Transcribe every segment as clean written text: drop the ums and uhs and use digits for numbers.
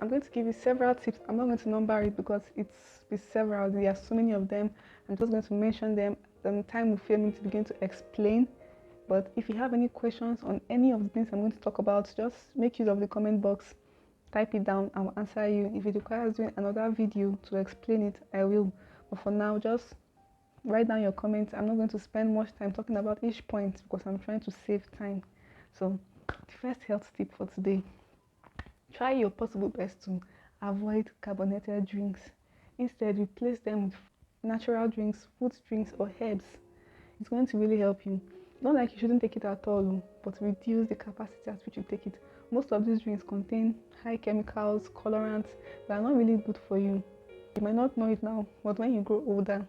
I'm going to give you several tips. I'm not going to number it because it's several. There are so many of them. I'm just going to mention them. Time will fail me to begin to explain. But if you have any questions on any of the things I'm going to talk about, just make use of the comment box. Type it down. I'll answer you. If it requires doing another video to explain it, I will. But for now, just write down your comments. I'm not going to spend much time talking about each point because I'm trying to save time. So, the first health tip for today: try your possible best to avoid carbonated drinks. Instead, replace them with natural drinks, fruit drinks, or herbs. It's going to really help you. Not like you shouldn't take it at all, but reduce the capacity at which you take it. Most of these drinks contain high chemicals, colorants that are not really good for you. You might not know it now, but when you grow older,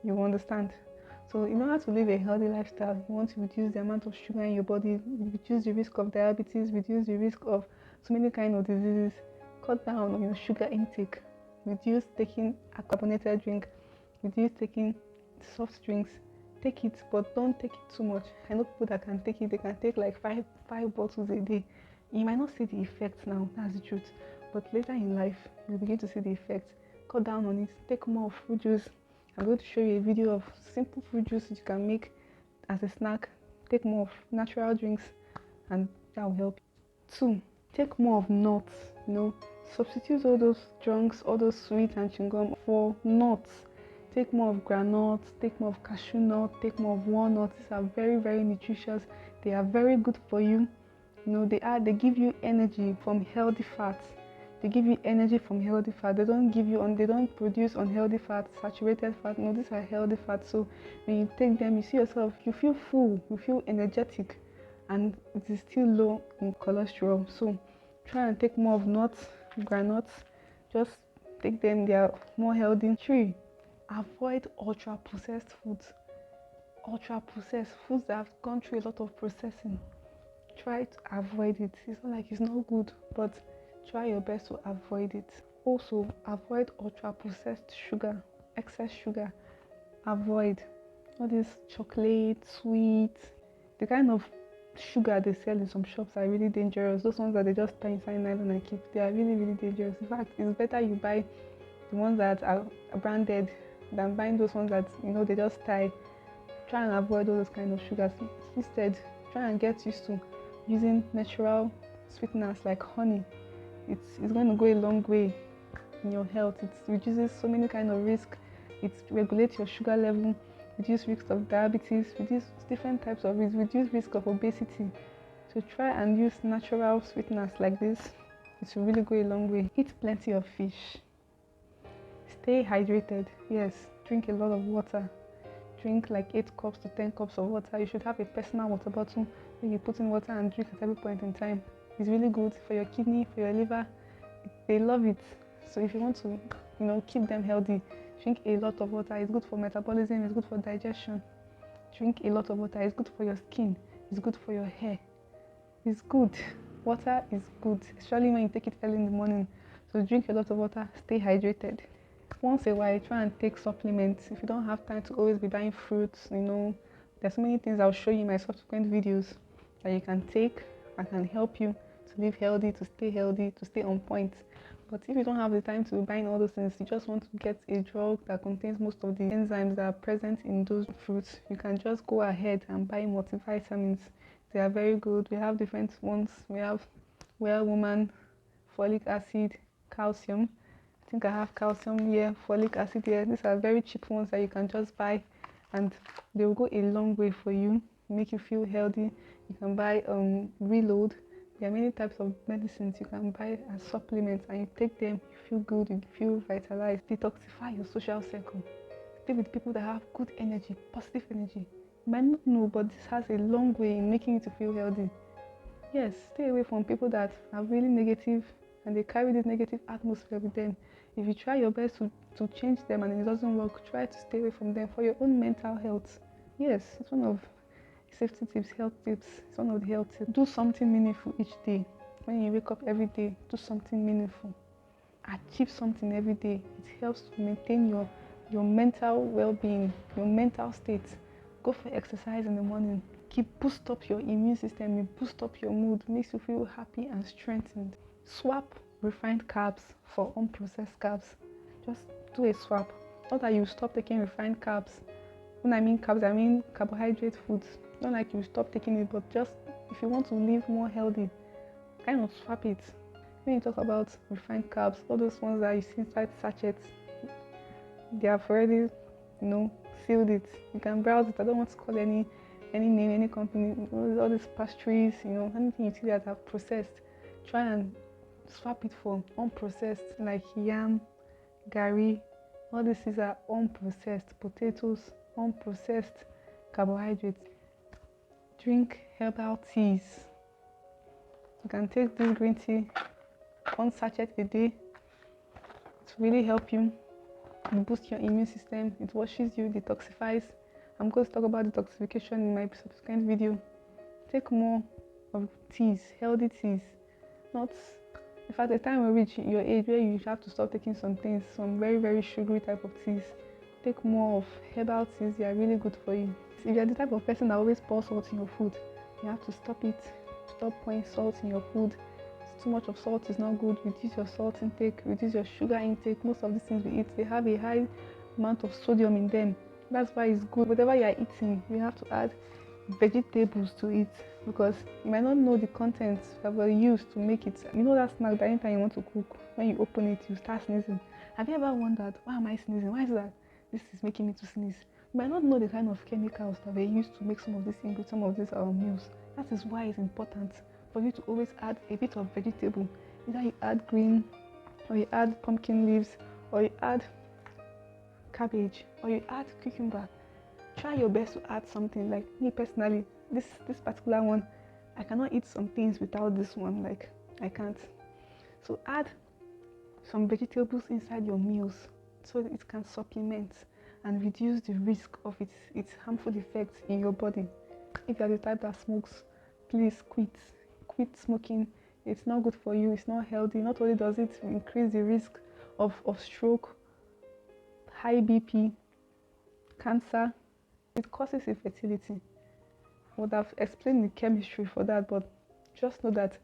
you will understand. So in order to live a healthy lifestyle, you want to reduce the amount of sugar in your body, reduce the risk of diabetes, reduce the risk of so many kinds of diseases. Cut down on your sugar intake, reduce taking a carbonated drink, reduce taking soft drinks. Take it, but don't take it too much. I know people that can take it, they can take like five bottles a day. You might not see the effects now, that's the truth, but later in life you'll begin to see the effects. Cut down on it. Take more of fruit juice. I'm going to show you a video of simple fruit juice you can make as a snack. Take more of natural drinks, and that will help you. 2. Take more of nuts. Substitute all those junks, all those sweet and chewing gum for nuts. Take more of granules, take more of cashew nut, take more of walnuts. These are very, very nutritious. They are very good for you. They give you energy from healthy fats. They give you energy from healthy fat. They don't produce unhealthy fat, saturated fat. No, these are healthy fats. So when you take them, you see yourself, you feel full, you feel energetic, and it is still low in cholesterol. So try and take more of nuts, granules. Just take them, they are more healthy. 3. Avoid ultra-processed foods. Ultra-processed foods that have gone through a lot of processing. Try to avoid it. It's not like it's not good, but try your best to avoid it. Also, avoid ultra-processed sugar, excess sugar. Avoid all this chocolate, sweet. The kind of sugar they sell in some shops are really dangerous. Those ones that they just tie inside nylon and keep, they are really, really dangerous. In fact, it's better you buy the ones that are branded than buying those ones that they just tie. Try and avoid all those kind of sugars. Instead, try and get used to using natural sweeteners like honey. It's going to go a long way in your health. It reduces so many kind of risk. It regulates your sugar level, reduce risk of diabetes, reduce different types of risk, reduce risk of obesity. So try and use natural sweeteners like this. It will really go a long way. Eat plenty of fish. Stay hydrated. Yes, drink a lot of water. Drink like 8 cups to 10 cups of water. You should have a personal water bottle where you put in water and drink at every point in time. It's really good for your kidney, for your liver. They love it. So if you want to, keep them healthy, drink a lot of water. It's good for metabolism. It's good for digestion. Drink a lot of water. It's good for your skin. It's good for your hair. It's good. Water is good, especially when you take it early in the morning. So drink a lot of water. Stay hydrated. Once a while, try and take supplements. If you don't have time to always be buying fruits, there's so many things I'll show you in my subsequent videos that you can take and can help you to live healthy, to stay on point. But if you don't have the time to be buying all those things, you just want to get a drug that contains most of the enzymes that are present in those fruits, you can just go ahead and buy multivitamins. They are very good. We have different ones. We have Well Woman, folic acid, calcium. I think I have calcium here, folic acid here. These are very cheap ones that you can just buy, and they will go a long way for you, make you feel healthy. You can buy Reload. There are many types of medicines you can buy as supplements, and you take them, you feel good, you feel vitalized. Detoxify your social circle. Stay with people that have good energy, positive energy. You might not know, but this has a long way in making you to feel healthy. Yes, stay away from people that are really negative and they carry this negative atmosphere with them. If you try your best to change them and it doesn't work, try to stay away from them for your own mental health. Yes, it's one of safety tips, health tips. It's one of the health tips. Do something meaningful each day. When you wake up every day, do something meaningful. Achieve something every day. It helps to maintain your mental well-being, your mental state. Go for exercise in the morning. Boost up your immune system, boost up your mood, makes you feel happy and strengthened. Swap refined carbs for unprocessed carbs. Just do a swap. Not that you stop taking refined carbs. When I mean carbs, I mean carbohydrate foods. Not like you stop taking it, but just if you want to live more healthy, kind of swap it. When you talk about refined carbs, all those ones that you see inside sachets, they have already, sealed it. You can browse it. I don't want to call any name, any company. All these pastries, anything you see that are processed, try and swap it for unprocessed, like yam, gari. All these things are unprocessed. Potatoes, unprocessed carbohydrates. Drink herbal teas. You can take this green tea, 1 sachet a day. It will really help you. It boosts your immune system. It washes you, detoxifies. I'm going to talk about detoxification in my subsequent video. Take more of teas, healthy teas. Not, in fact, the time will reach your age where you have to stop taking some things, some very, very sugary type of teas. Take more of herbal teas. They are really good for you. If you are the type of person that always pours salt in your food, you have to stop it. Stop pouring salt in your food. Too much of salt is not good. Reduce your salt intake, reduce your sugar intake. Most of these things we eat, they have a high amount of sodium in them. That's why it's good. Whatever you are eating, you have to add vegetables to it, because you might not know the contents that were used to make it. You know that snack that anytime you want to cook, when you open it, you start sneezing. Have you ever wondered, why am I sneezing? Why is that? This is making me to sneeze. You might not know the kind of chemicals that they use to make some of these ingredients, some of these meals. That is why it's important for you to always add a bit of vegetable. Either you add green, or you add pumpkin leaves, or you add cabbage, or you add cucumber. Try your best to add something. Like me personally, this particular one, I cannot eat some things without this one. Like I can't. So add some vegetables inside your meals so that it can supplement and reduce the risk of its harmful effects in your body. If you are the type that smokes, please quit smoking. It's not good for you. It's not healthy. Not only does it increase the risk of stroke, high BP, cancer, it causes infertility. I would have explained the chemistry for that, but just know that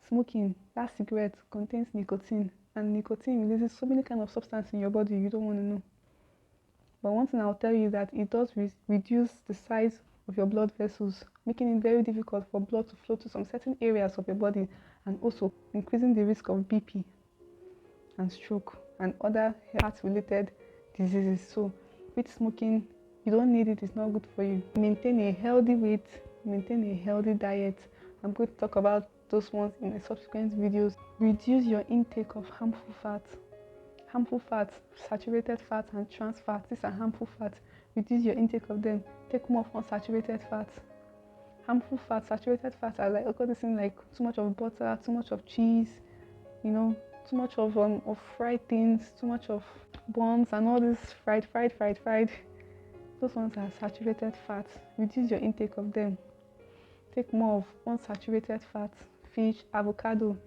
smoking, that cigarette, contains nicotine, and nicotine releases so many kind of substances in your body you don't want to know. But one thing I'll tell you is that it does reduce the size of your blood vessels, making it very difficult for blood to flow to some certain areas of your body, and also increasing the risk of BP and stroke and other heart-related diseases. So quit smoking. You don't need it. It's not good for you. Maintain a healthy weight, maintain a healthy diet. I'm going to talk about those ones in the subsequent videos. Reduce your intake of harmful fats, saturated fats and trans fats. These are harmful fats. Reduce your intake of them. Take more of unsaturated fats. Harmful fats, saturated fats are like like too much of butter, too much of cheese, too much of fried things, too much of buns and all this fried. Those ones are saturated fats. Reduce your intake of them. Take more of unsaturated fats, fish, avocado.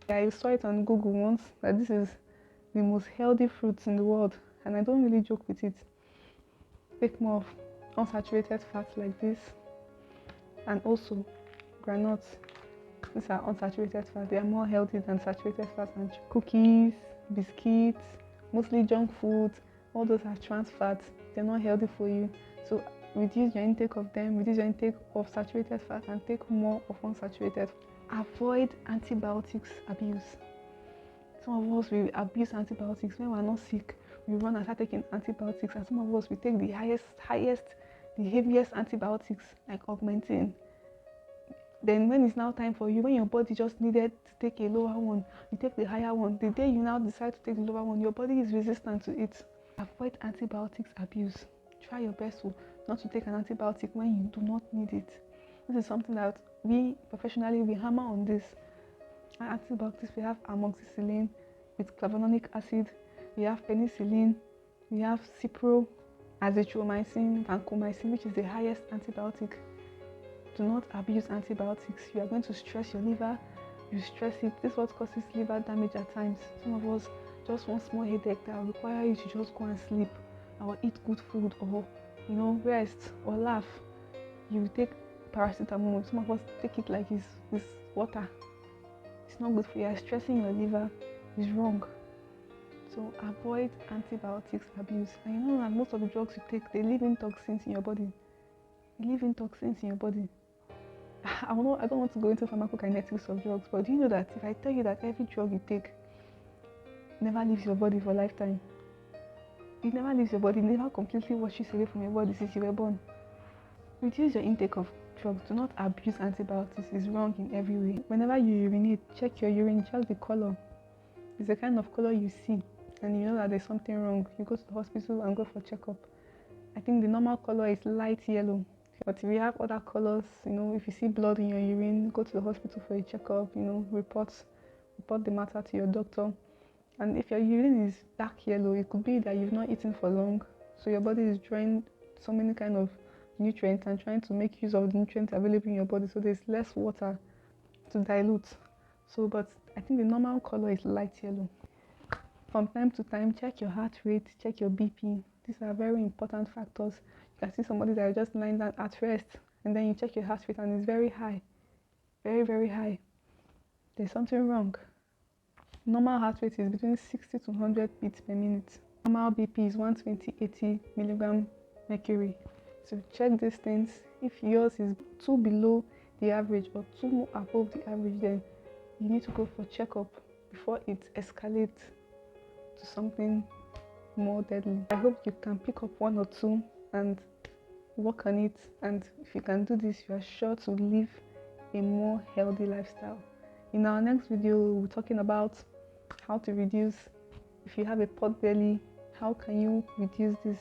I saw it on Google once that this is the most healthy fruits in the world, and I don't really joke with it. Take more of unsaturated fats like this, and also granuts. These are unsaturated fats. They are more healthy than saturated fats. And cookies, biscuits, mostly junk foods, all those are trans fats. They're not healthy for you. So reduce your intake of them, reduce your intake of saturated fat, and take more of unsaturated. Avoid antibiotics abuse. Some of us will abuse antibiotics when we're not sick. We run and start taking antibiotics, and some of us will take the heaviest antibiotics like augmentin. Then when it's now time for you, when your body just needed to take a lower one, you take the higher one. The day you now decide to take the lower one, your body is resistant to it. Avoid antibiotics abuse. Try your best not to take an antibiotic when you do not need it. This is something that we professionally hammer on this. Antibiotics, we have amoxicillin with clavulanic acid, we have penicillin, we have cipro, azithromycin, vancomycin, which is the highest antibiotic. Do not abuse antibiotics. You are going to stress your liver. You stress it. This is what causes liver damage at times. Some of us just want small headache that will require you to just go and sleep or eat good food, or rest or laugh. You take paracetamol. Some of us take it like it's water. It's not good for you. Stressing your liver is wrong. So avoid antibiotics abuse. And you know that most of the drugs you take, they leave in toxins in your body. They leave in toxins in your body. I don't want to go into pharmacokinetics of drugs, but do you know that if I tell you that every drug you take never leaves your body for a lifetime? It never leaves your body, it never completely washes away from your body since you were born. Reduce your intake of drugs. Do not abuse antibiotics. It's wrong in every way. Whenever you urinate, check your urine, check the color. It's the kind of color you see, and you know that there's something wrong. You go to the hospital and go for checkup. I think the normal color is light yellow. But if you have other colors, you know, if you see blood in your urine, go to the hospital for a checkup, you know, report the matter to your doctor. And if your urine is dark yellow, it could be that you've not eaten for long, so your body is drawing so many kind of nutrients and trying to make use of the nutrients available in your body, so there's less water to dilute. So, but I think the normal color is light yellow. From time to time, check your heart rate, check your BP. These are very important factors. You can see somebody that is just lying down at rest, and then you check your heart rate and it's very high, very, very high. There's something wrong. Normal heart rate is between 60 to 100 beats per minute. Normal BP is 120/80 milligram mercury. So check these things. If yours is too below the average or too above the average, then you need to go for checkup before it escalates to something more deadly. I hope you can pick up one or two and work on it, and if you can do this, you are sure to live a more healthy lifestyle. In our next video, we'll be talking about how to reduce, if you have a pot belly, how can you reduce this